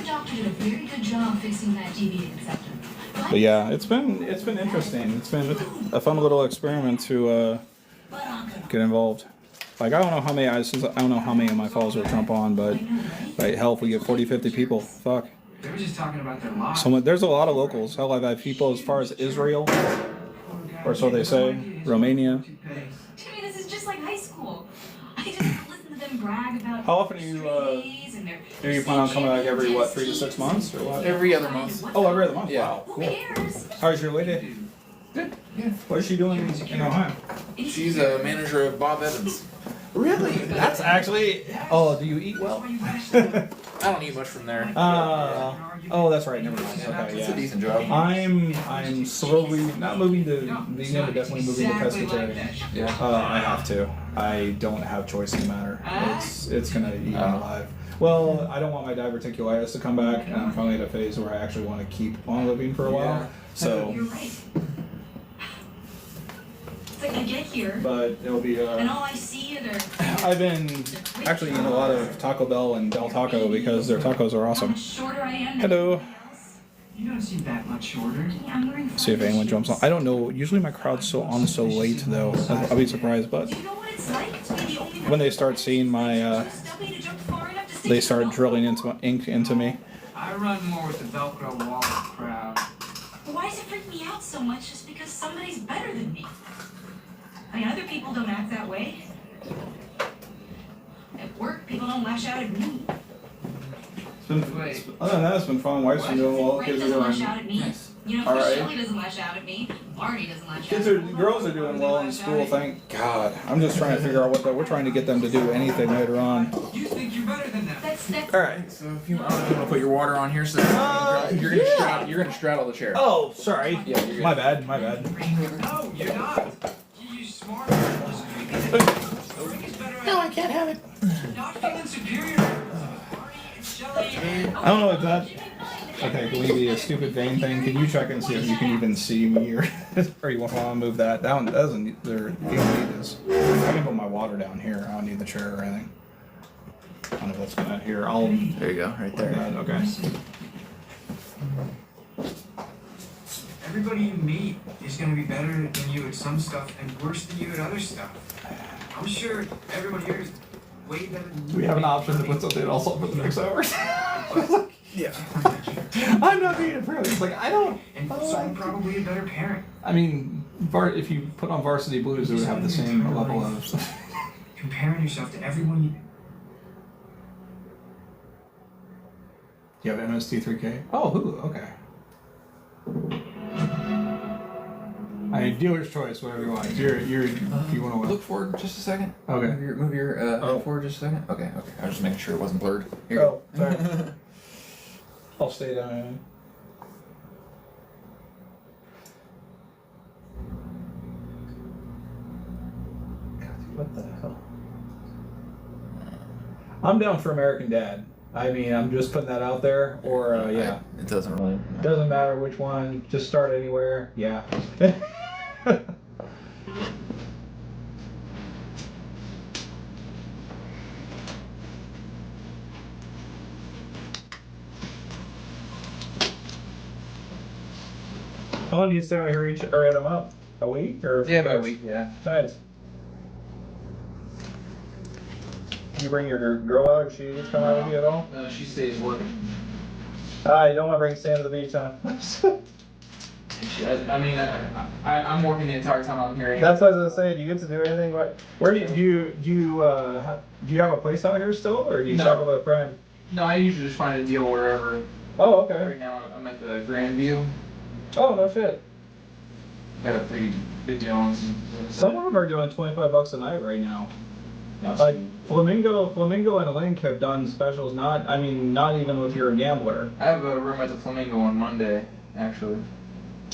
doctor did a very good job fixing that deviated septum. But yeah, it's been interesting. It's been a fun little experiment to get involved. Like I don't know how many of my followers will jump on, but like hell, if we get 40, 50 people, fuck. They were just talking about their lives. So there's a lot of locals. Hell, I've had people as far as Israel, or so they say, Romania. Jimmy, this is just like high school. I just listen to them brag about. How often do you plan on coming like every 3 to 6 months or what? Every other month. Oh, every other month. Yeah. Wow, Who cool. cares? How's your lady? Good. Yeah. What is she doing in Ohio? She's a manager of Bob Evans. Really? That's actually. Oh, do you eat well? I don't eat much from there. Oh, that's right. Never mind. Okay, It's a yeah. decent job. I'm slowly not moving to vegan, but definitely moving to pescatarian. Yeah. I have to. I don't have choice in the matter. It's gonna eat me alive. Well, I don't want my diverticulitis to come back, and I'm finally at a phase where I actually want to keep on living for a while. Yeah. So. You're right. It's like I get here, But it'll be. and all I see are their. I've been actually eating a lot of Taco Bell and Del Taco because their tacos are How awesome. much shorter I am. Hello. You don't seem that much shorter. I'm wearing See if anyone jumps on. I don't know. Usually my crowd's so late though. I'll be surprised, but Do you know what it's like to be the only when they start seeing my, they start drilling ink into me. I run more with the Velcro wall crowd. Why does it freak me out so much just because somebody's better than me? I mean, other people don't act that way. At work, people don't lash out at me. Other than that, it's been fun. Wife's been doing well. Ray Kids are doesn't lash doing. out at me. You know, All right. Shelly doesn't lash out at me. Marty doesn't lash Kids out are, at me. girls are doing well in school. Thank God. I'm just trying to figure out we're trying to get them to do anything later on. You think you're better than them. That's All right. So if you want to put your water on here, so you're gonna straddle the chair. Oh, sorry. Yeah, you're good. My bad. No, you're not. You're smart. No, I can't have it. Not feeling superior. Marty and Shelly. I don't know if that. Okay, can we be a stupid vein thing? Can you check and see if you can even see me or you want to move that? That one doesn't. You don't need this. I can put my water down here. I don't need the chair or anything. I don't know if that's gonna here. There you go, right there. Okay. Everybody you meet is going to be better than you at some stuff and worse than you at other stuff. I'm sure everyone here is way better than you. Do we have an option to put something else up for the next hour? Yeah. I'm not being impressed. It's like I don't. And so I'm probably a better parent. I mean, if you put on Varsity Blues, it would have the same level of. Comparing yourself to everyone you... You have MST3K? Oh, Hulu. Okay. I mean, dealer's choice, whatever you want. You want to Look forward just a second. Okay. Move your head forward just a second. Okay. I was just making sure it wasn't blurred. Here you Oh, sorry. I'll stay down. God, dude, what the hell? I'm down for American Dad. I mean, I'm just putting that out there. Or, yeah. It doesn't really. Doesn't matter which one. Just start anywhere. Yeah. How long do you stay out here or at them up? A week or? Yeah, about a week. Yeah. Nice. You bring your girl out? She gets come out with you at all? No, she stays working. You don't want to bring Sam to the beach, huh? I'm working the entire time I'm here. That's what I was gonna say. Do you get to do anything? Where do you have a place out here still, or do you travel with a friend? No, I usually just find a deal wherever. Oh, okay. Right now I'm at the Grandview. Oh, no shit. Got a pretty good deal on Some of them are doing $25 a night right now. Like Flamingo and Link have done specials. Not even if you're a gambler. I have a room at the Flamingo on Monday, actually.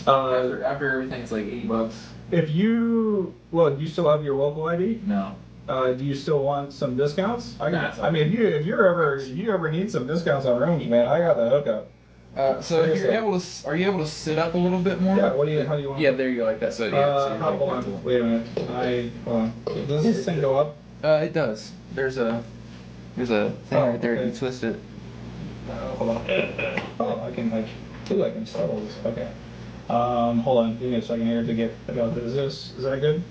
After everything, it's like $80. Do you still have your local ID? No. Do you still want some discounts? I mean, if you ever need some discounts on rooms, man, I got the hookup. So if are you able to sit up a little bit more? Yeah. How do you want? Yeah, there you go, like that. So yeah. Hold on. Wait a minute. Hold on. Does this thing go up? It does. There's a thing right there. Okay. You twist it. Hold on. Oh, I can settle this. Okay. Hold on. Give me a second here to get about this. Is that good?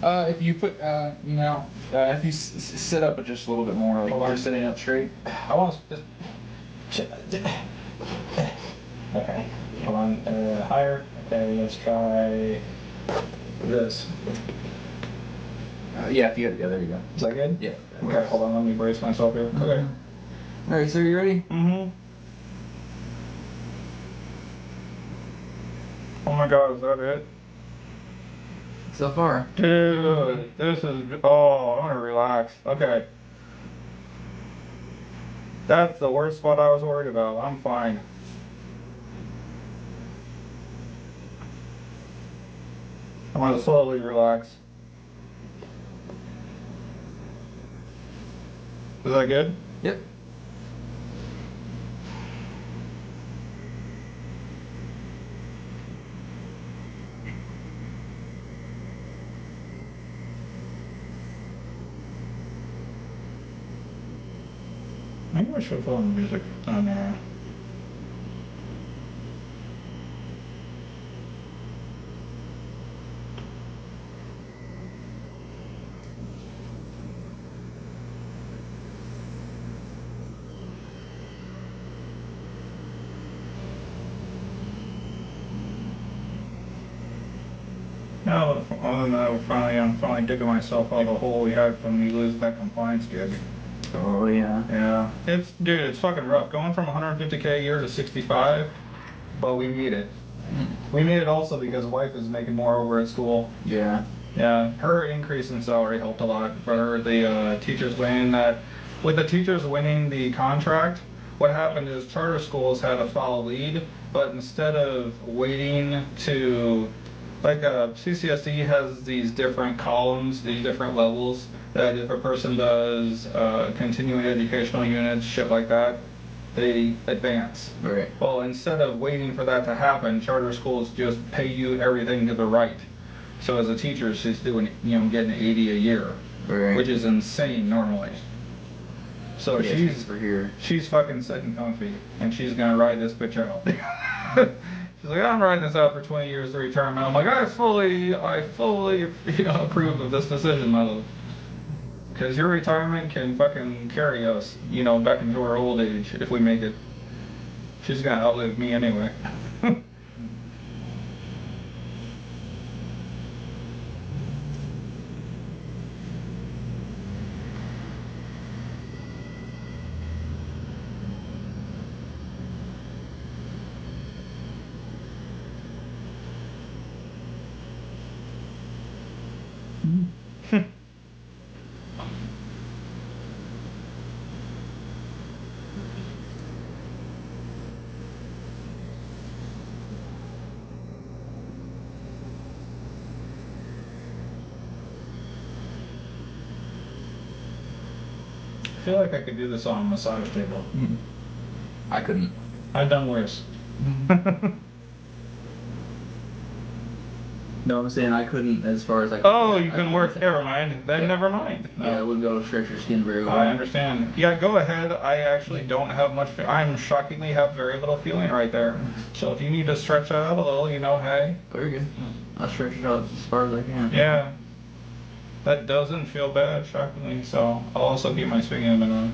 If you put, if you sit up just a little bit more, like you're sitting up straight. I want to just. Okay. Hold on. Higher. Okay, let's try this. Yeah, if you get, yeah, there you go. Is that good? Yeah. Okay, hold on. Let me brace myself here. Okay. All right, so you ready? Mm-hmm. Oh my God, is that it? So far. Dude, this is. Oh, I want to relax. Okay. That's the worst spot I was worried about. I'm fine. I'm gonna slowly relax. Is that good? Yep. Maybe I should put on the music on there. No, other than that, I'm finally digging myself out of the hole we had from me losing that compliance gig. Oh yeah. Yeah, it's fucking rough. Going from 150K a year to 65, but we made it. We made it also because wife is making more over at school. Yeah. Yeah, her increase in salary helped a lot. For her, the teachers winning that, with the teachers winning the contract, what happened is charter schools had a follow lead, but instead of waiting to, like CCSE has these different columns, these different levels that if a person does continuing educational units, shit like that, they advance. Right. Well, instead of waiting for that to happen, charter schools just pay you everything to the right. So as a teacher, she's doing, getting 80 a year, Right. which is insane normally. So Yeah, for here. she's fucking sitting comfy, and she's gonna ride this bitch out. She's like, I'm riding this out for 20 years to retirement. I'm like, I fully approve of this decision, my love. Because your retirement can fucking carry us, back into our old age if we make it. She's gonna outlive me anyway. I feel like I could do this on a massage table. I couldn't. I've done worse. No, I'm saying I couldn't as far as like. Oh, you can work. Never mind. Then Yeah. never mind. No. Yeah, I wouldn't be able to stretch your skin very well. I understand. Yeah, go ahead. I actually don't have much. I'm shockingly have very little feeling right there. So if you need to stretch out a little, hey. Very good. I'll stretch it out as far as I can. Yeah. That doesn't feel bad, shockingly. So I'll also keep my swing in on.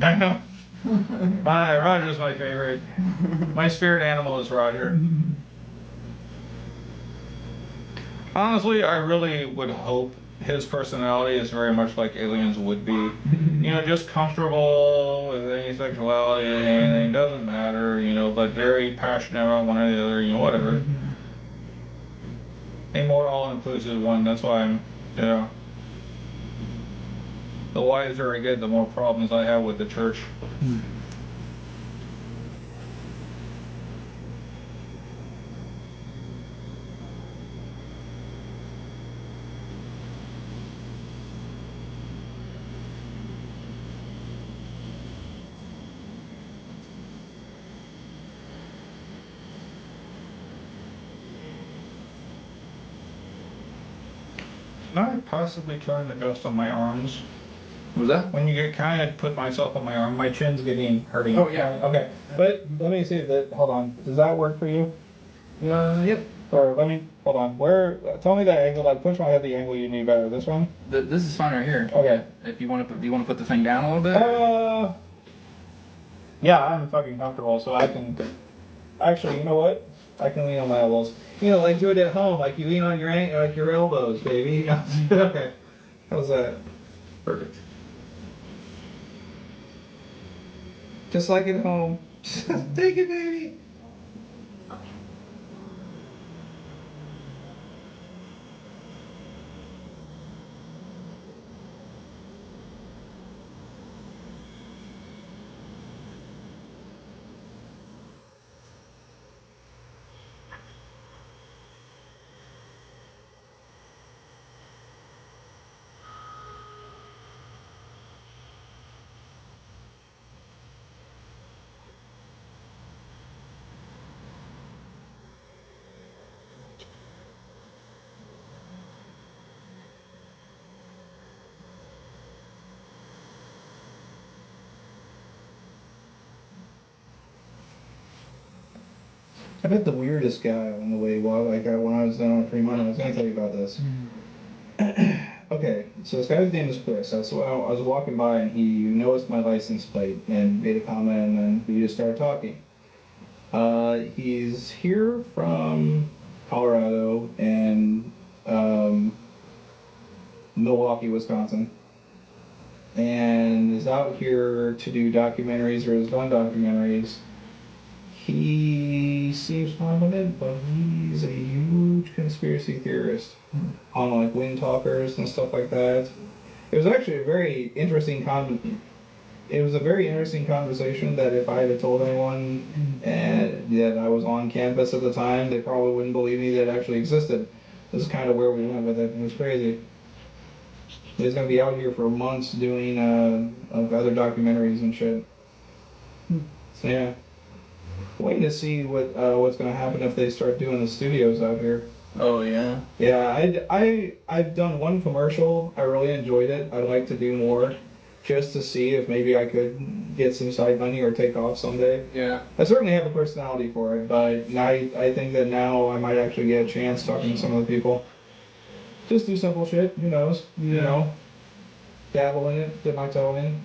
I know. Roger's my favorite. My spirit animal is Roger. Honestly, I really would hope his personality is very much like aliens would be. Just comfortable with any sexuality, anything, doesn't matter, but very passionate about one or the other, whatever. A more all-inclusive one. That's why I'm, yeah. The wiser I get, the more problems I have with the church. Not possibly trying to adjust on my arms. Was that? When you get kind of put myself on my arm, my chin's getting hurting. Oh, yeah. Okay. But let me see that. Hold on. Does that work for you? Yep. Or let me hold on. Where? Tell me the angle. Like which one has the angle you need better? This one? This is fine right here. Okay. If you want to, do you want to put the thing down a little bit? Yeah, I'm fucking comfortable, so I can. Actually, you know what? I can lean on my elbows. You know, like do it at home, like you lean on your like your elbows, baby. Okay. How's that? Perfect. Just like at home. Take it, baby. I bet the weirdest guy on the way, well, like when I was down on Fremont, I was going to tell you about this. Okay, so this guy's name is Chris. So I was walking by and he noticed my license plate and made a comment, and then we just started talking. He's here from Colorado and Milwaukee, Wisconsin, and is out here to do documentaries or has done documentaries. He seems confident, but he's a huge conspiracy theorist on like wind talkers and stuff like that. It was actually a very interesting It was a very interesting conversation that if I had told anyone that I was on campus at the time, they probably wouldn't believe me that it actually existed. This is kind of where we went with it. It was crazy. He's gonna be out here for months doing other documentaries and shit. So yeah. Waiting to see what's gonna happen if they start doing the studios out here. Oh yeah. Yeah, I've done one commercial. I really enjoyed it. I'd like to do more, just to see if maybe I could get some side money or take off someday. Yeah. I certainly have the personality for it, but I think that now I might actually get a chance talking to some of the people. Just do simple shit. Who knows? Yeah. You know, dabble in it, dip my toe in.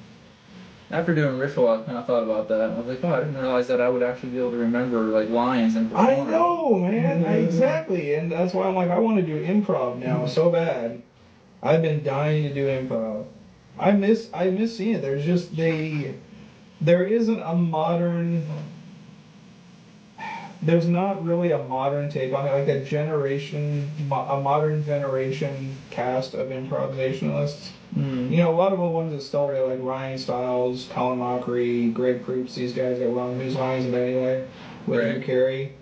After doing ritual, I kind of thought about that. I was like, oh, I didn't realize that I would actually be able to remember like lines and perform. I know, man. Exactly, and that's why I'm like, I want to do improv now so bad. I've been dying to do improv. I miss seeing it. There isn't a modern. There's not really a modern take on it, like a modern generation cast of improvisationalists. You know, a lot of the ones that still are like Ryan Stiles, Colin Mockery, Greg Proops, these guys that run News Lines and anyway, with Drew Carey.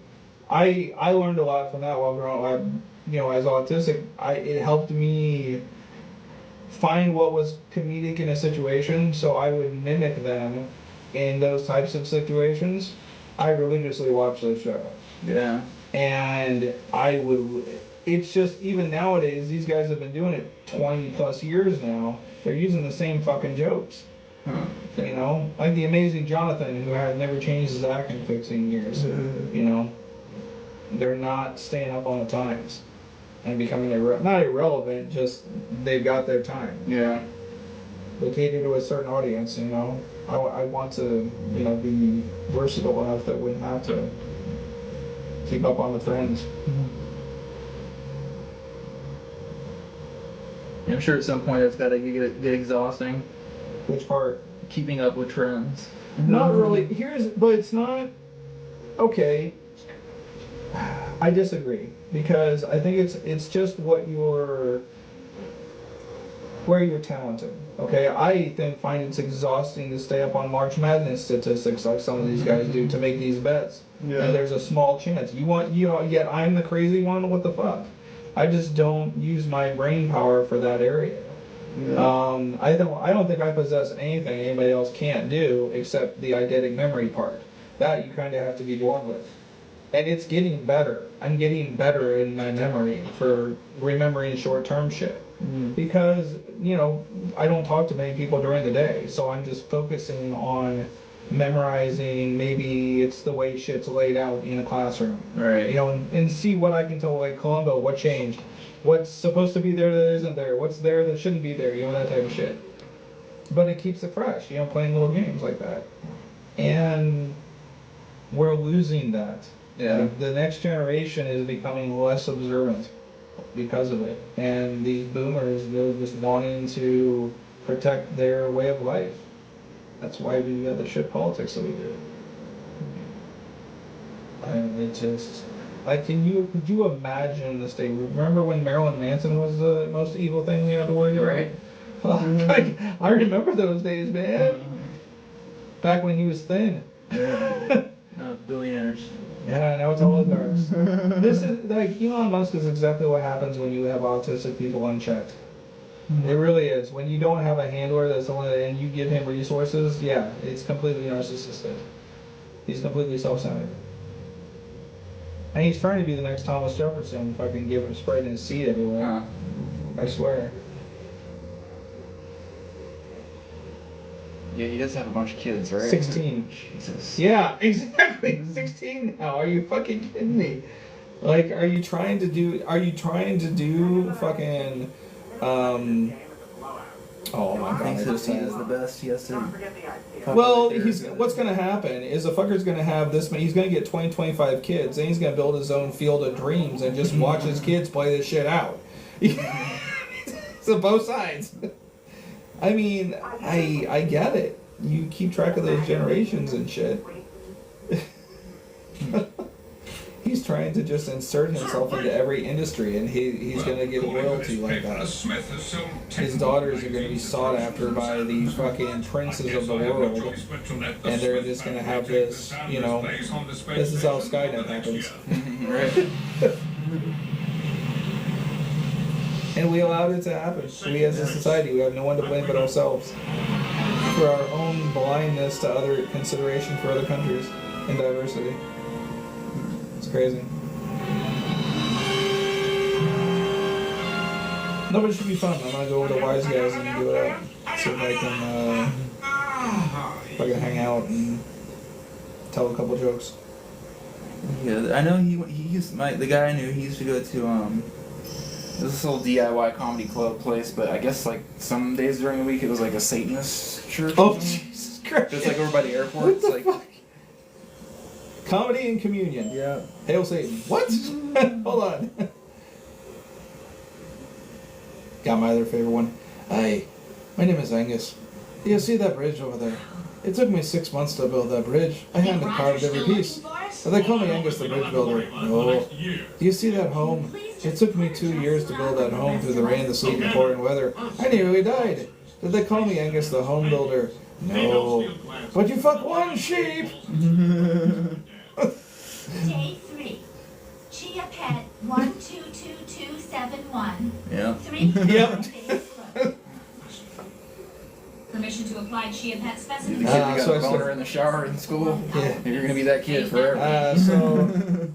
I learned a lot from that while growing up. You know, as autistic, it helped me find what was comedic in a situation, so I would mimic them in those types of situations. I religiously watch those shows. Yeah. And it's just, even nowadays, these guys have been doing it 20 plus years now. They're using the same fucking jokes. You know? Like the Amazing Jonathan, who had never changed his act in 15 years. You know? They're not staying up on the times and becoming not irrelevant, just they've got their time. Yeah. They cater to a certain audience, you know? I want to, you know, be versatile enough that wouldn't have to keep up on the trends. I'm sure at some point it's got to get exhausting. Which part? Keeping up with trends. Not really. But it's not. Okay. I disagree because I think it's just where you're talented. Okay, I find it's exhausting to stay up on March Madness statistics like some of these guys do to make these bets. Yeah. And there's a small chance. Yet I'm the crazy one. What the fuck? I just don't use my brain power for that area. Yeah. I don't think I possess anything anybody else can't do except the eidetic memory part. That you kind of have to be born with. And it's getting better. I'm getting better in my memory for remembering short-term shit. Because, I don't talk to many people during the day, so I'm just focusing on memorizing. Maybe it's the way shit's laid out in a classroom. Right. And see what I can tell, like Columbo, what changed. What's supposed to be there that isn't there. What's there that shouldn't be there, that type of shit. But it keeps it fresh, playing little games like that. And we're losing that. Yeah. The next generation is becoming less observant because of it. And these boomers, they're just wanting to protect their way of life. That's why we got the shit politics that we do. And it just, like, could you imagine the state? Remember when Marilyn Manson was the most evil thing we had to worry about? Right. I remember those days, man. Back when he was thin. Yeah. Billionaires. Yeah, now it's oligarchs. This is like Elon Musk is exactly what happens when you have autistic people unchecked. It really is. When you don't have a handler that's and you give him resources, yeah, it's completely narcissistic. He's completely self-centered. And he's trying to be the next Thomas Jefferson, fucking give him spreading his seed everywhere. I swear. Yeah, he does have a bunch of kids, right? 16. Jesus. Yeah, exactly. 16 now. Are you fucking kidding me? Like, are you trying to do fucking, oh my god. Thinks that he is the best. He has to. Well, what's going to happen is the fucker's going to have this many, he's going to get 20, 25 kids, and he's going to build his own field of dreams and just watch his kids play this shit out. So both sides. I mean, I get it. You keep track of those generations and shit. He's trying to just insert himself into every industry, and he's going to get royalty like that. His daughters are going to be sought after by the fucking princes of the world, and they're just going to have this, this is how Skynet happens. Right. And we allowed it to happen. We as a society, we have no one to blame but ourselves for our own blindness to other consideration for other countries and diversity. It's crazy. No, but it should be fun. I'm gonna go over to Wise Guys and do it up. See if I can hang out and tell a couple jokes. Yeah, I know the guy I knew, he used to go to this little DIY comedy club place, but I guess like some days during the week it was like a Satanist church. Oh, Jesus Christ! It's like over by the airport. What It's the like fuck? Comedy and communion. yeah. Hail Satan. What? Hold on. Got my other favorite one. Hi, my name is Angus. You see that bridge over there? It took me 6 months to build that bridge. I hand carved every piece. But they call me Angus the bridge builder. No. Do you see that home? It took me 2 years to build that home through the rain, the sleet, and pouring weather. I nearly died. Did they call me Angus the home builder? No. But you fuck one sheep! Day 3. Chia Pet 122271. Yeah. 3 Yep. Permission to apply Chia Pet The specimen. kid that so got I a said- boner in the shower in school. Yeah. You're gonna be that kid forever.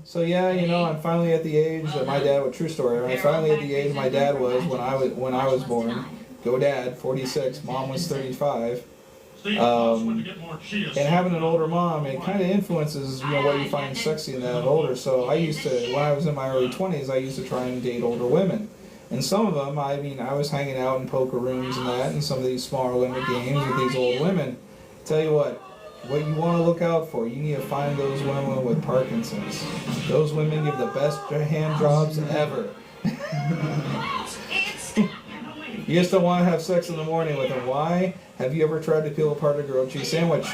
So yeah, I'm finally at the age that my dad. True story. I'm finally at the age my dad was when I was born. Go dad, 46. Mom was 35. And having an older mom, it kind of influences what you find sexy in that older. So I used to, when I was in my early 20s, I used to try and date older women. And some of them, I was hanging out in poker rooms and that, and some of these smaller limit games with these old women. Tell you what you want to look out for, you need to find those women with Parkinson's. Those women give the best hand jobs ever. You just don't want to have sex in the morning with them. Why? Have you ever tried to peel apart a grilled cheese sandwich?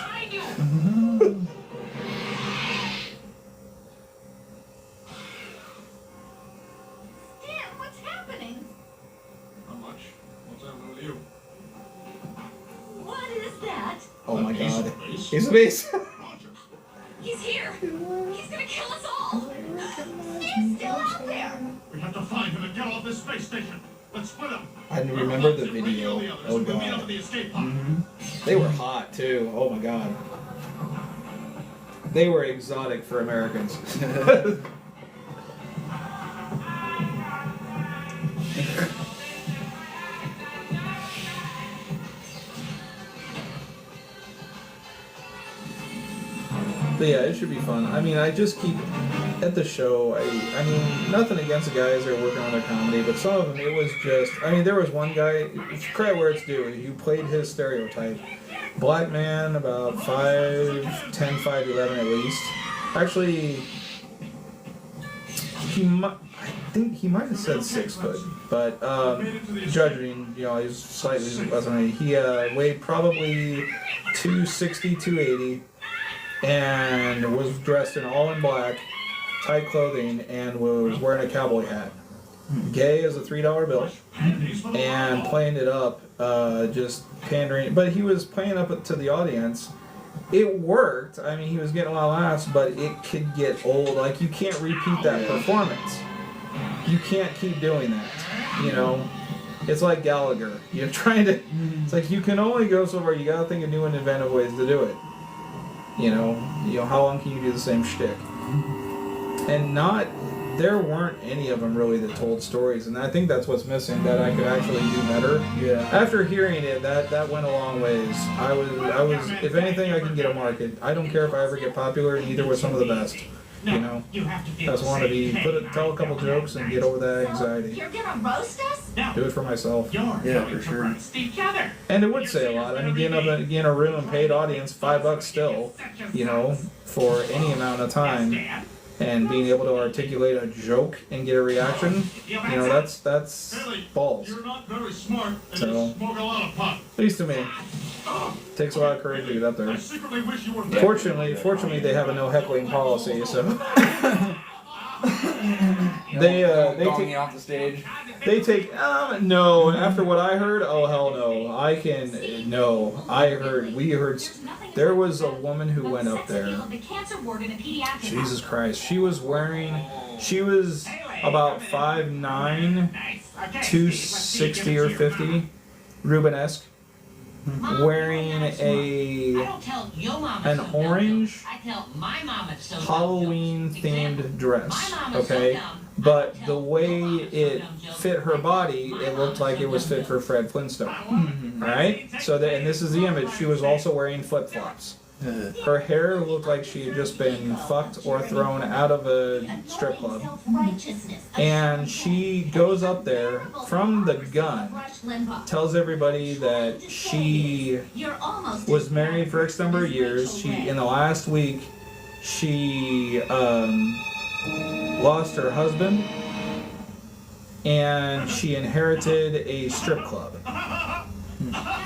Oh my god. He's a beast. He's here. He's gonna kill us all. He's still out there. We have to find him and get off this space station. Let's split him. I remember the video. Oh god. They were hot too. Oh my god. They were exotic for Americans. But yeah, it should be fun. I mean, I just keep at the show. I mean, nothing against the guys that are working on their comedy, but some of them, it was just. I mean, there was one guy. It's credit where it's due. You played his stereotype. Black man, about 5'10", 5'11" at least. Actually, I think he might have said 6 foot, but judging, you know, he's slightly less than me. He weighed probably 260, 280. And was dressed in all in black, tight clothing, and was wearing a cowboy hat. Gay as a $3 bill, and playing it up, just pandering. But he was playing up to the audience. It worked. I mean, he was getting a lot of laughs, but it could get old. Like, you can't repeat that performance. You can't keep doing that. You know, it's like Gallagher. You're trying to. It's like you can only go so far. You gotta think of new and inventive ways to do it. You know, how long can you do the same shtick? And there weren't any of them really that told stories, and I think that's what's missing. That I could actually do better. Yeah. After hearing it, that went a long ways. I was, if anything, I can get a market. I don't care if I ever get popular, neither with some of the best. You know, I just want to tell a couple jokes and get over that anxiety. You're gonna roast us? Do it for myself. Yeah, for sure. And it would say a lot. I mean, getting in a room and paid audience, $5 still, you know, for any amount of time, and being able to articulate a joke and get a reaction, you know, that's balls. You're not very smart, and So, you smoke a lot of pot. at least to me. Takes a lot of courage to get up there. I secretly wish you were. Fortunately, they have a no heckling policy, so they Calling take you off the stage. they take no. After what I heard, oh hell no. We heard. There was a woman who went up there. Jesus Christ, she was about 5'9", 260 or 50, Rubenesque. Wearing an orange Halloween themed dress, okay? But the way it fit her body, it looked like it was fit for Fred Flintstone, alright? So and this is the image, she was also wearing flip-flops. Her hair looked like she had just been fucked or thrown out of a strip club. And she goes up there from the gun, tells everybody that she was married for X number of years. In the last week, she lost her husband, and she inherited a strip club.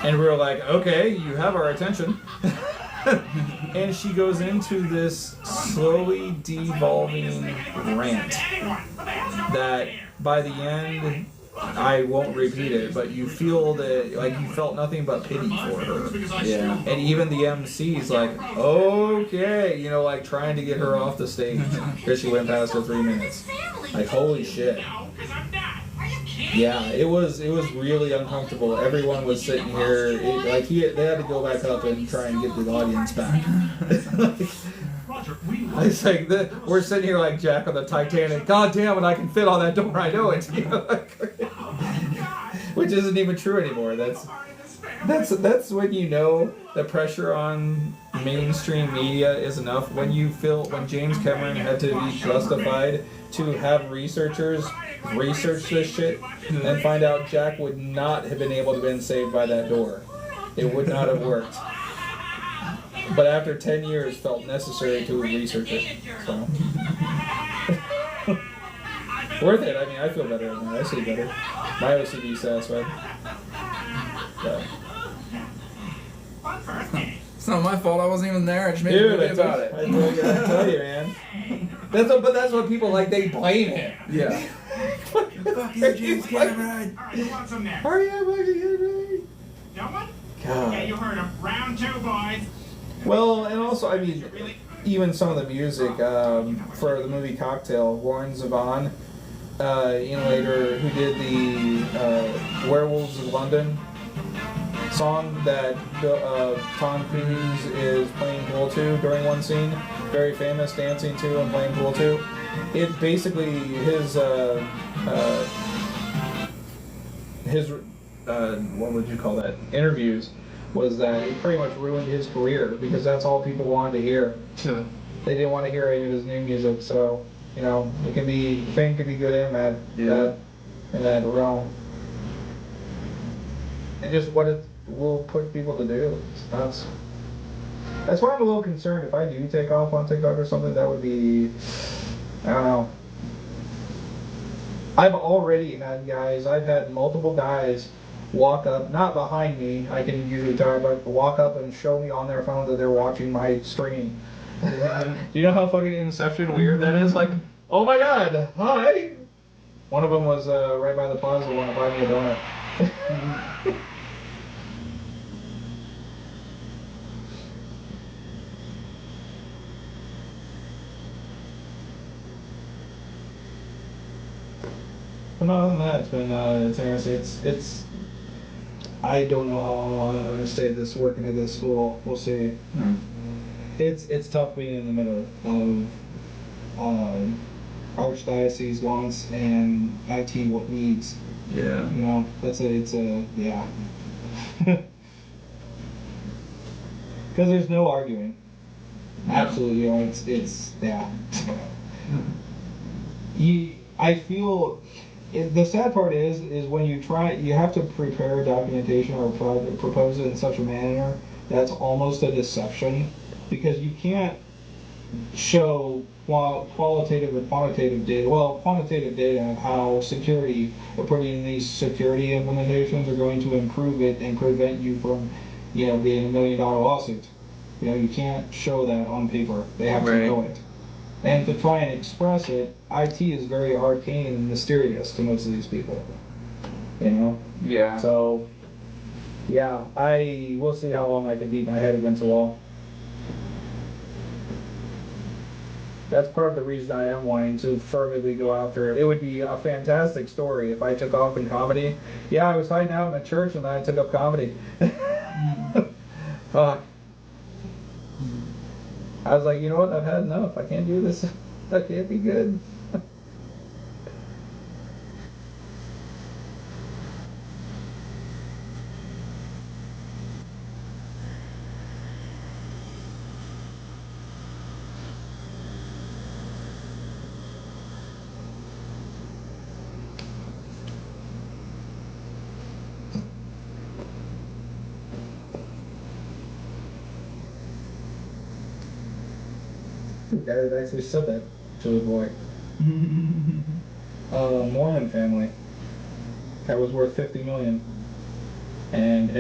And we were like, okay, you have our attention. And she goes into this slowly devolving rant that by the end, I won't repeat it, but you feel that, like, you felt nothing but pity for her. Yeah. And even the MC's like, okay, you know, like trying to get her off the stage because she went past her 3 minutes. Like, holy shit. Yeah, it was really uncomfortable. Everyone was sitting here, they had to go back up and try and get the audience back. It's like, we're sitting here like Jack on the Titanic. God damn it, I can fit on that door, I know it. You know, which isn't even true anymore. That's when you know the pressure on mainstream media is enough. When James Cameron had to be justified to have researchers research this shit and find out Jack would not have been able to have been saved by that door. It would not have worked. But after 10 years, felt necessary to research it. So. Worth it. I mean, I feel better now. I see better. My OCD is satisfied. But. It's not my fault. I wasn't even there. I just made a movie about it. I tell you, man. That's what people like. They blame him. Yeah. Fuck you, James Cameron. Alright, who wants some next? Hurry up, fucking Henry. Gentlemen? God. Yeah, you heard him. Round 2, boys. Well, and also, I mean, even some of the music for the movie Cocktail, Warren Zevon, later who did the Werewolves of London song that Tom Cruise is playing pool to during one scene, very famous, dancing to and playing pool to. It basically his what would you call that, interviews, was that it pretty much ruined his career because that's all people wanted to hear. Yeah. They didn't want to hear any of his new music, so it can be, fame can be good in that realm. And just what it will put people to do. It's nuts. That's why I'm a little concerned. If I do take off on TikTok or something, that would be, I don't know. I've already had multiple guys walk up, not behind me, I can usually tell, but walk up and show me on their phone that they're watching my stream. Do you know how fucking Inception weird that is? Like, oh my god, hi! One of them was right by the plaza, wanted to buy me a donut. But other than that, it's been it's interesting. It's I don't know how long I'm gonna stay working at this school. We'll see. It's tough being in the middle of archdiocese wants and IT what needs. Yeah. Yeah. Because there's no arguing. No. Absolutely, it's yeah. I feel the sad part is when you have to prepare documentation or propose it in such a manner that's almost a deception, because you can't show qualitative and quantitative data. Well, quantitative data of how security or putting in these security implementations are going to improve it and prevent you from, being $1 million lawsuit. You can't show that on paper. They have to know it. And to try and express it, IT is very arcane and mysterious to most of these people. Yeah. So, yeah, we'll see how long I can beat my head against the wall. That's part of the reason I am wanting to fervently go after it. It would be a fantastic story if I took off in comedy. Yeah, I was hiding out in a church and then I took up comedy. Fuck. I was like, you know what? I've had enough. I can't do this. I can't be good. Dad actually said that to the boy. Mormon family that was worth $50 million, and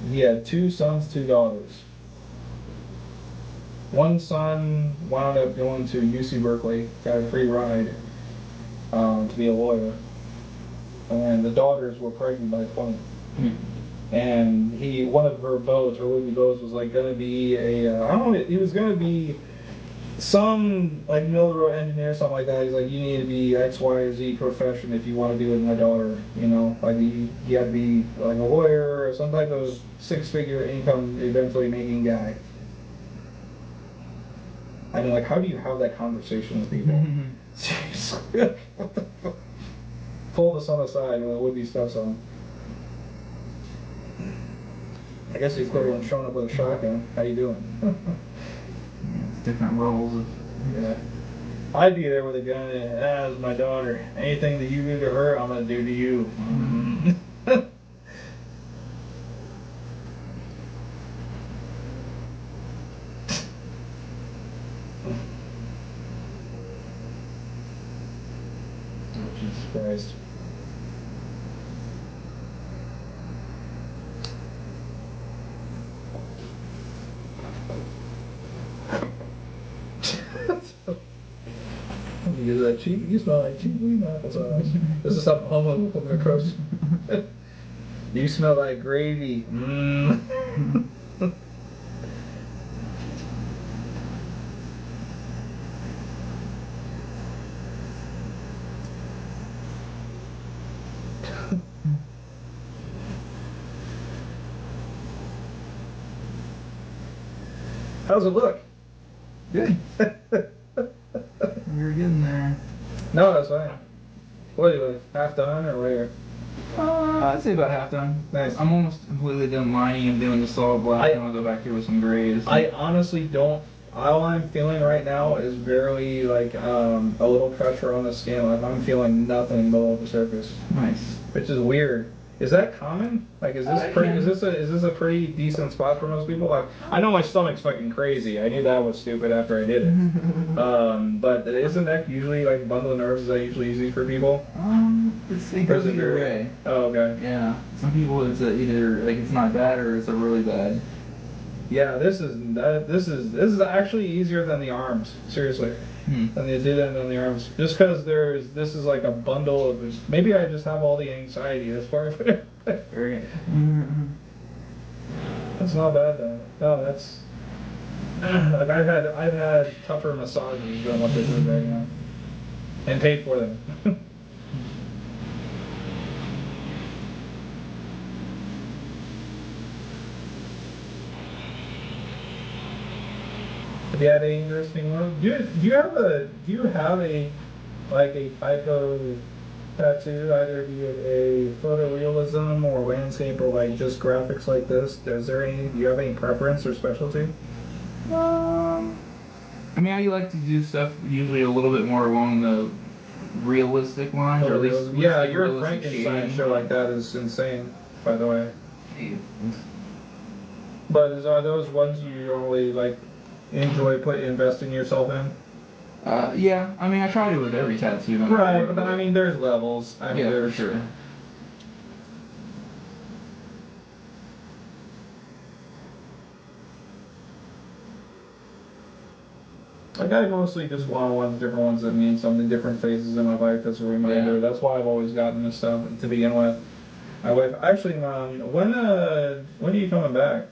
he had 2 sons, 2 daughters. One son wound up going to UC Berkeley, got a free ride to be a lawyer, and the daughters were pregnant by 20. And one of her beaux, her would-be beaux, was like going to be he was going to be some like military engineer, something like that. He's like, you need to be X, Y, or Z profession if you want to be with my daughter. Like you got to be like a lawyer or some type of 6-figure income eventually making guy. I mean, like, how do you have that conversation with people? Seriously. Pull the son aside with a would-be stepson. I guess he's equivalent showing up with a shotgun. How you doing? Different roles. Yeah. I'd be there with a gun. That's my daughter. Anything that you do to her, I'm gonna do to you. Jesus Christ. Is that cheap? You smell like cheap weed. This is something homo will come across. You smell like gravy. Mmm. How's it look? Good. We're getting there. No, that's fine. What are you like, half done or where? I'd say about half done. Nice. I'm almost completely done lining and doing the solid black. I- I'm gonna go back here with some grays. I honestly don't. All I'm feeling right now is barely like a little pressure on the skin. Like I'm feeling nothing below the surface, Nice. which is weird. Is that common? Like, is this pretty? Is this a pretty decent spot for most people? Like, I know my stomach's fucking crazy. I knew that was stupid after I did it. But isn't that usually like bundle of nerves? Is that usually easy for people? It goes Or is it either very- way. Oh, okay. Yeah. Some people it's either like it's not bad or it's a really bad. Yeah, this is actually easier than the arms. Seriously. Than they did it on the arms. Just because this is like a bundle of. Maybe I just have all the anxiety. That's part of it. Very good. That's not bad though. No, that's. Like I've had tougher massages than what this is right now, and paid for them. Have you had any interesting ones? Do you have a like a type of tattoo? Either be it a photorealism or landscape or like just graphics like this? Is there any? Do you have any preference or specialty? I mean, I like to do stuff usually a little bit more along the realistic lines, or at least yeah, your realistic Frankenstein shading. show like that is insane, by the way. But are those ones you normally like enjoy investing yourself in? Yeah. I mean, I try to with every tattoo. No matter Right, what, but I mean, there's levels. I mean, yeah, for there's sure. like I mostly just want different ones that mean something, different phases in my life as a reminder. Yeah. That's why I've always gotten this stuff to begin with. My wife, actually, when are you coming back?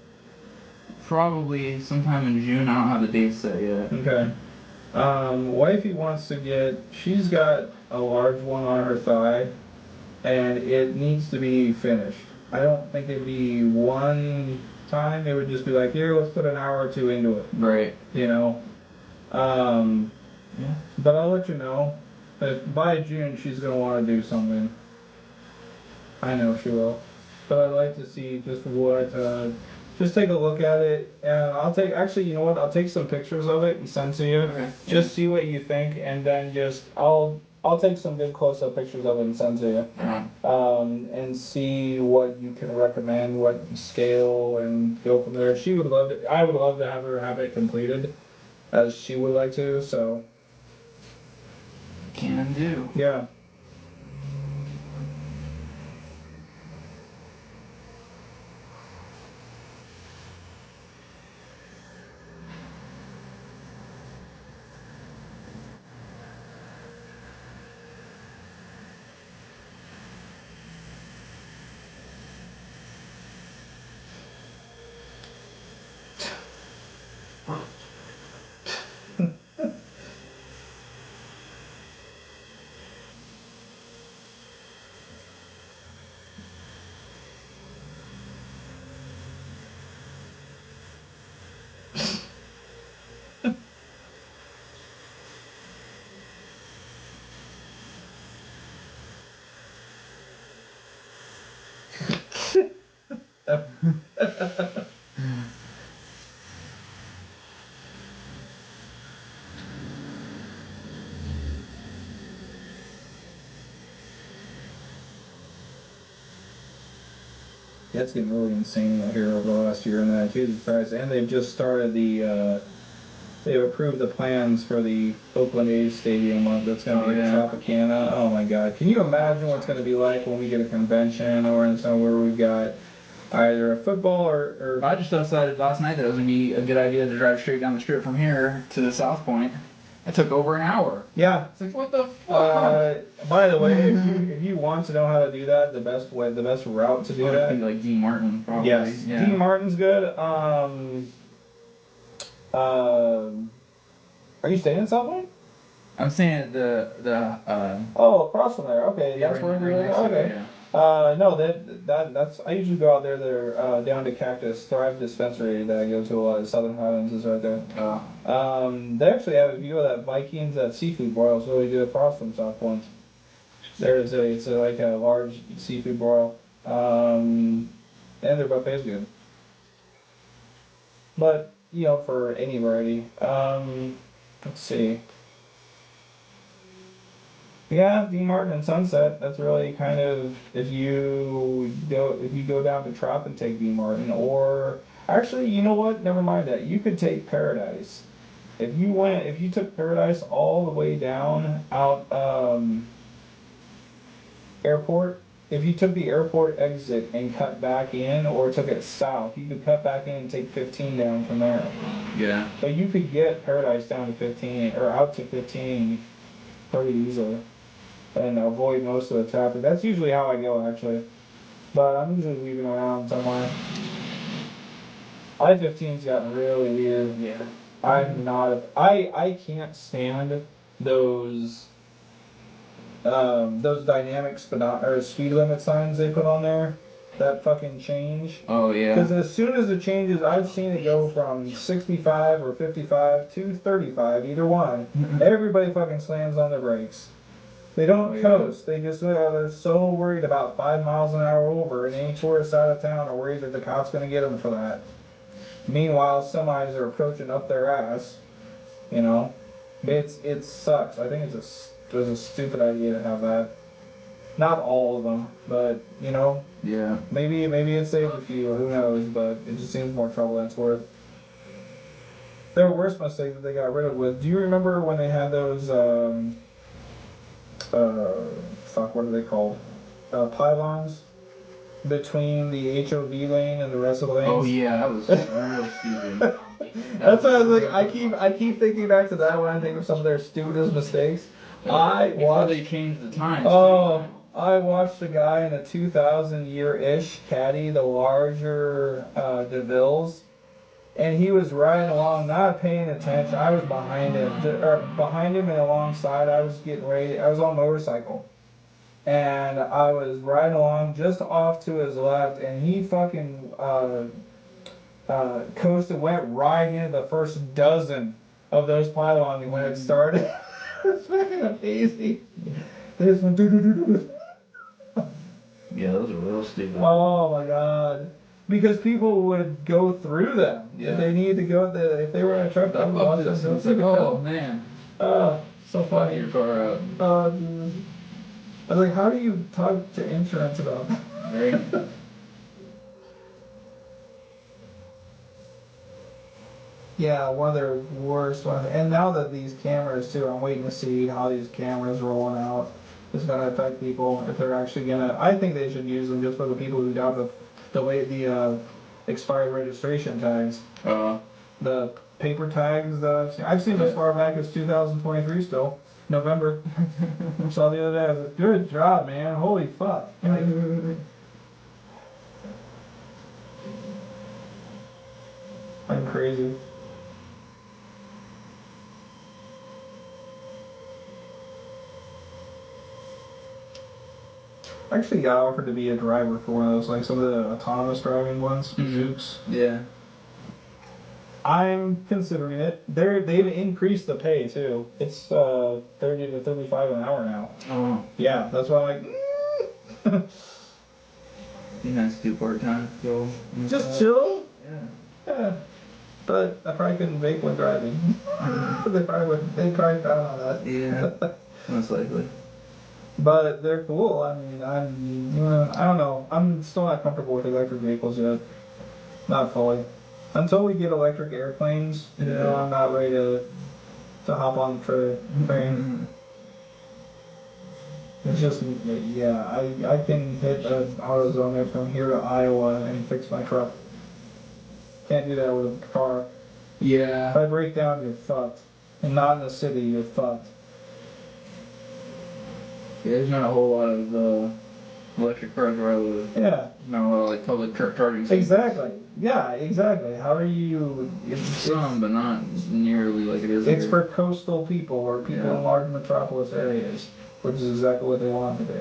Probably sometime in June. I don't have the date set yet. Okay. Wifey wants to get. She's got a large one on her thigh, and it needs to be finished. I don't think it'd be one time. It would just be like, here, let's put an hour or two into it. Right. You know. Yeah. But I'll let you know. But by June, she's gonna want to do something. I know she will. But I'd like to see just what. Just take a look at it, and actually, you know what? I'll take some pictures of it and send to you. Okay. Just see what you think, and then I'll take some good close-up pictures of it and send to you. And see what you can recommend, what scale, and go from there. She would love it. I would love to have her have it completed, as she would like to. So Can do. yeah. Yeah, it's getting really insane out here over the last year and that. Jesus Christ. And they've just started they've approved the plans for the Oakland A's stadium that's going to be at Tropicana. Oh my God. Can you imagine what it's going to be like when we get a convention or in somewhere we've got either a football or I just decided last night that it was going to be a good idea to drive straight down the strip from here to the South Point. It took over an hour. Yeah. It's like, what the fuck? By the way, if you want to know how to do that, the best route to do It'd that. be like Dean Martin, probably. Yes. Yeah. Dean Martin's good. Are you staying in Southland? I'm saying Oh, across from there. Okay, yeah, that's right- where right you're. next to it, Okay. yeah. No, that's. I usually go out there. They're down to Cactus Thrive Dispensary that I go to a lot. Southern Highlands is right there. They actually have a view of that Vikings, that seafood broil, so we do across from South Point. It's like a large seafood broil. And their buffet's good. But, for any variety. Let's see. Yeah, D Martin and Sunset. That's really kind of if you go down to Trop and take D Martin, or actually, you know what? Never mind that. You could take Paradise. If you took Paradise all the way down out airport. If you took the airport exit and cut back in, or took it south, you could cut back in and take 15 down from there. Yeah. So you could get Paradise down to 15 or out to 15 pretty easily, and avoid most of the traffic. That's usually how I go, actually. But I'm usually leaving around somewhere. I-15's gotten really weird. Yeah. I can't stand those dynamic speed limit signs they put on there that fucking change. Oh yeah. Because as soon as it changes, I've seen it go from 65 or 55 to 35, either one. Everybody fucking slams on their brakes. They don't coast. They just they're so worried about 5 miles an hour over, and any tourists out of town are worried that the cop's gonna get them for that. Meanwhile, semis are approaching up their ass. It sucks. I think it was a stupid idea to have that. Not all of them, but Yeah. maybe it saved a few. Who knows? But it just seems more trouble than it's worth. Their worst mistake that they got rid of was. Do you remember when they had those? What are they called? Pylons between the HOV lane and the rest of the lanes. Oh yeah, that was real stupid. That's why I was like, I keep thinking back to that when I think of some of their stupidest mistakes. Before they changed the times. Oh, I watched a guy in a 2000 year-ish caddy, the larger DeVille's, and he was riding along, not paying attention. I was behind him, and alongside. I was getting ready. I was on a motorcycle, and I was riding along just off to his left, and he fucking coasted, went right into the first dozen of those pylons when it started. It's fucking amazing. This one, Yeah, those are real stupid. oh my god. Because people would go through them. Yeah. If they needed to go, if they were in a truck, I would watch them go It's like, through oh them. man. So Fly funny. your car out. I was like, how do you talk to insurance about that? Right? Yeah, one of their worst ones. And now that these cameras too, I'm waiting to see how these cameras rolling out is going to affect people. If they're actually going to, I think they should use them just for the people who got the expired registration tags. The paper tags that I've seen as far back as 2023 still. November. Saw the other day. I was like, good job, man. Holy fuck. Like, I'm crazy. I actually got offered to be a driver for one of those, like some of the autonomous driving ones, Zooks. Yeah. I'm considering it. They've increased the pay too. It's 30 to 35 an hour now. Oh. Yeah, that's why I'm like, Be nice to do part-time. Go. just chill. Yeah. Yeah. But I probably couldn't vape when driving. They probably found on that. Yeah. Most likely. But they're cool. I mean, I don't know. I'm still not comfortable with electric vehicles yet. Not fully. Until we get electric airplanes, I'm not ready to hop on the train. It's just, I can hit an AutoZone from here to Iowa and fix my truck. Can't do that with a car. Yeah. If I break down, you're fucked. and not in the city, you're fucked. Yeah, there's not a whole lot of electric cars where I live. Yeah, Not a lot of like public charging stations. exactly. Yeah, exactly. How are you? Some, but not nearly like it is It's here. for coastal people or people Yeah. in large metropolis areas, which is exactly what they want to be.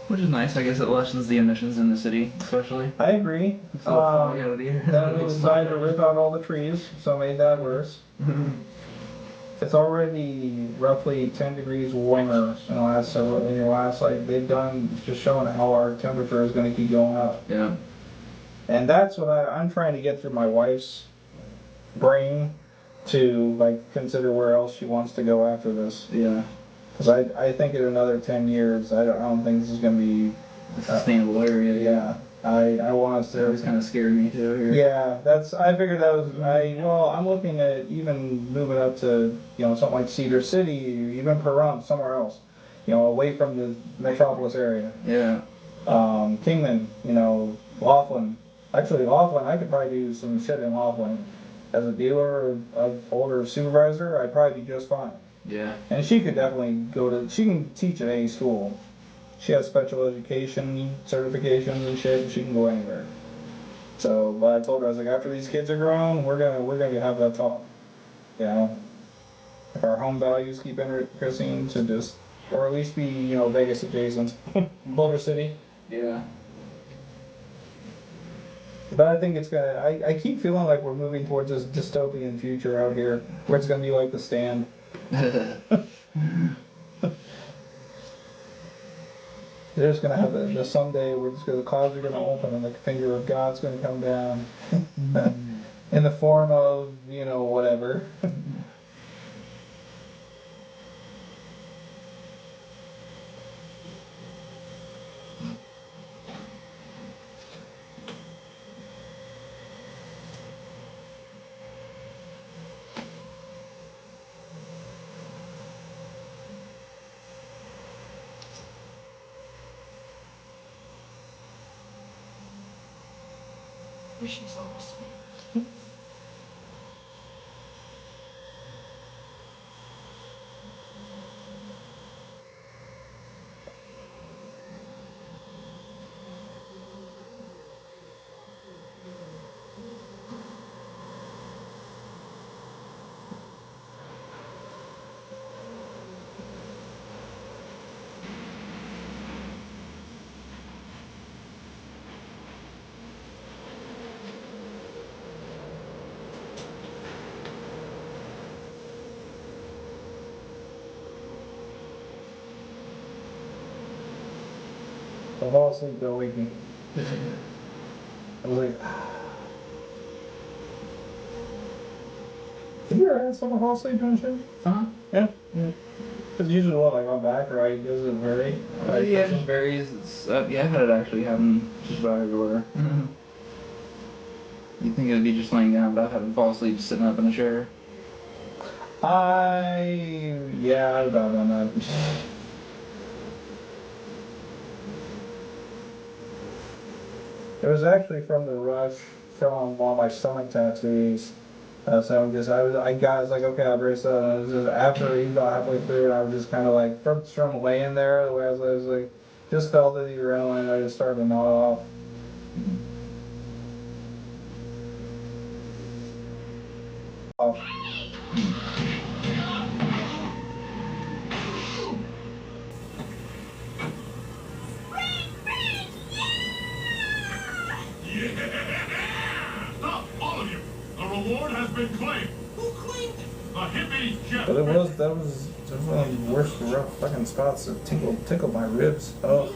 Which is nice. I guess it lessens the emissions in the city, especially. I agree. It's so foggy out of the air. Then we decided to rip out all the trees, so it made that worse. It's already roughly 10 degrees warmer in the last like they've done just showing how our temperature is going to keep going up. Yeah. And that's what I'm trying to get through my wife's brain to like consider where else she wants to go after this. Yeah. Because I think in another 10 years, I don't think this is going to be A sustainable area. yeah. I want us That to. always kind of scared me too here. Yeah, I figured that was, I'm looking at even moving up to, something like Cedar City, or even Pahrump, somewhere else, away from the metropolis area. Yeah. Kingman, Laughlin. Actually, Laughlin, I could probably do some shit in Laughlin. As a dealer of older supervisor, I'd probably be just fine. Yeah. And she could definitely she can teach at any school. She has special education certifications and shit, and she can go anywhere. So, but I told her, I was like, after these kids are grown, we're gonna have that talk. If our home values keep increasing to just, or at least be, Vegas adjacent, Boulder City. Yeah. But I think it's gonna, I keep feeling like we're moving towards this dystopian future out here, where it's gonna be like The Stand. They're just gonna have the someday where the clouds are gonna open and the finger of God's gonna come down in the form of, whatever. She's almost me. I fall asleep, don't wake me. I was like, have you ever had someone fall asleep doing shit? Huh? Yeah. It's usually what, like on back, right? Does it vary? Like, Yeah, it just varies. Yeah, I've had it actually happen just about everywhere. You'd think it'd be just laying down, but I've had them fall asleep sitting up in a chair. I've about done that. It was actually from the rush from one of my stomach tattoos. So I was like, okay, I'll brace up. And it was just after he got halfway through, and I was just kind of like, from laying there, the way I was like, just felt the adrenaline, I just started to nod off. Stop, all of you! The reward has been claimed. Who claimed it? The hippie Jeff. But that was one of the worst rough fucking spots that tickled my ribs. Oh,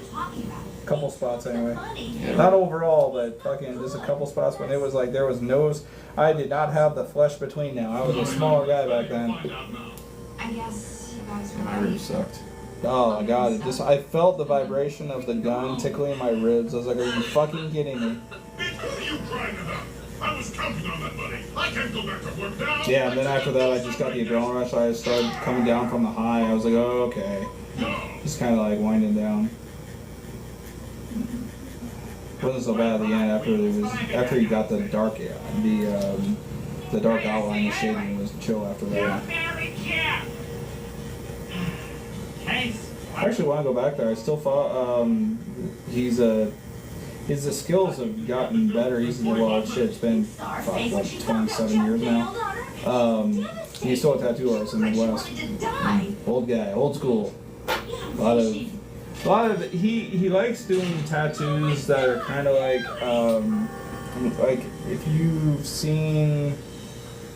a couple spots anyway. Not overall, but fucking just a couple spots when it was like there was I did not have the flesh between now. I was a smaller guy back then. I guess you guys were My ribs sucked. Oh my god, I felt the vibration of the gun tickling my ribs. I was like, are you fucking kidding me? Bitch, what are you crying about? I was counting on that money. I can't go back to work now. Yeah, and then after that I just got the adrenaline rush. I started coming down from the high. I was like, oh, okay. No. Just kind of like winding down. wasn't so bad at the end after he got the dark outline, the shading was chill after that. I actually want to go back there. I still thought his skills have gotten better. It's been fuck, what, 27 years now. He's still a tattoo artist in the Midwest. Old guy, old school. A lot of he likes doing tattoos that are kind of like if you've seen.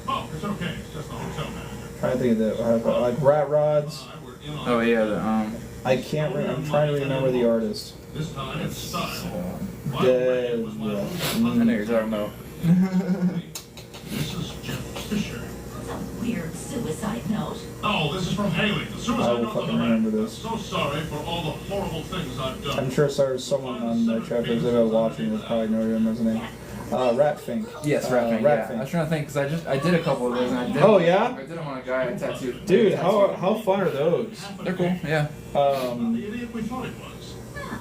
Oh, it's okay. It's just the hotel manager. Trying to think of like rat rods. Oh yeah, I'm trying to remember the artist. This time it's style. I know you're talking about. This is Jeff Fisher. That's a weird suicide note. Oh, this is from Haley. The I suicide will note for the fucking man. remember this. So sorry for all the horrible things I've done. I'm sure someone on the chat that was watching would probably know his name. Ratfink. Yes, Ratfink. Ratfink. Yeah. I was trying to think because I did a couple of those and I did. Oh, yeah? I did them on a guy I tattooed. Dude, how fun are those? They're cool. Yeah. The idiot we thought it was. Huh.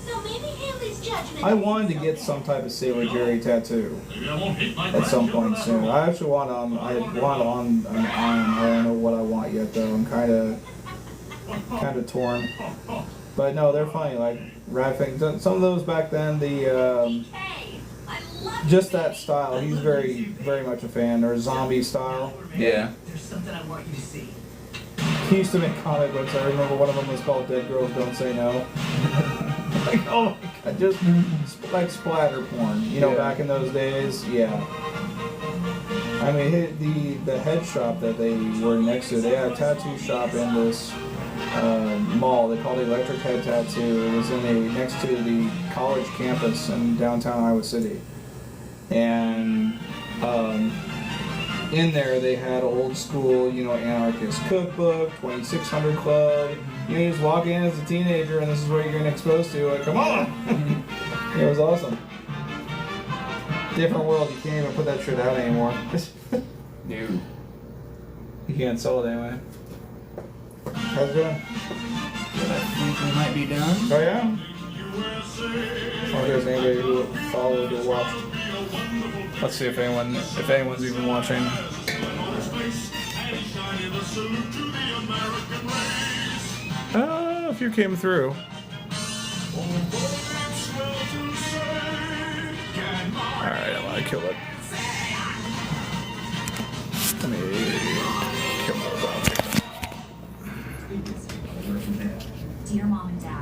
So maybe Haley's judgment. I wanted to get some type of Sailor Jerry tattoo Maybe I won't hate my at some point grandchildren soon. I actually want on an arm. I don't know what I want yet though. I'm kind of torn. But no, they're funny. Like Ratfink, some of those back then. Just that style. He's very much a fan. Or zombie style. Yeah. There's something I want you to see. He used to make comic books. I remember one of them was called Dead Girls Don't Say No. Like, oh my god, just like splatter porn. You know, Yeah. back in those days, yeah. I mean, the head shop that they were next to, they had a tattoo shop in this mall. They called it Electric Head Tattoo. It was next to the college campus in downtown Iowa City. And in there they had old school, anarchist cookbook, 2600 Club. You just walk in as a teenager and this is what you're getting exposed to. Like, come on! It was awesome. Different world. You can't even put that shit out anymore. Dude. You can't sell it anyway. How's it going? I think we might be done. Oh yeah? Oh, there's anybody who followed or watched. Let's see if anyone's even watching. A few came through. Alright, I'm gonna kill it.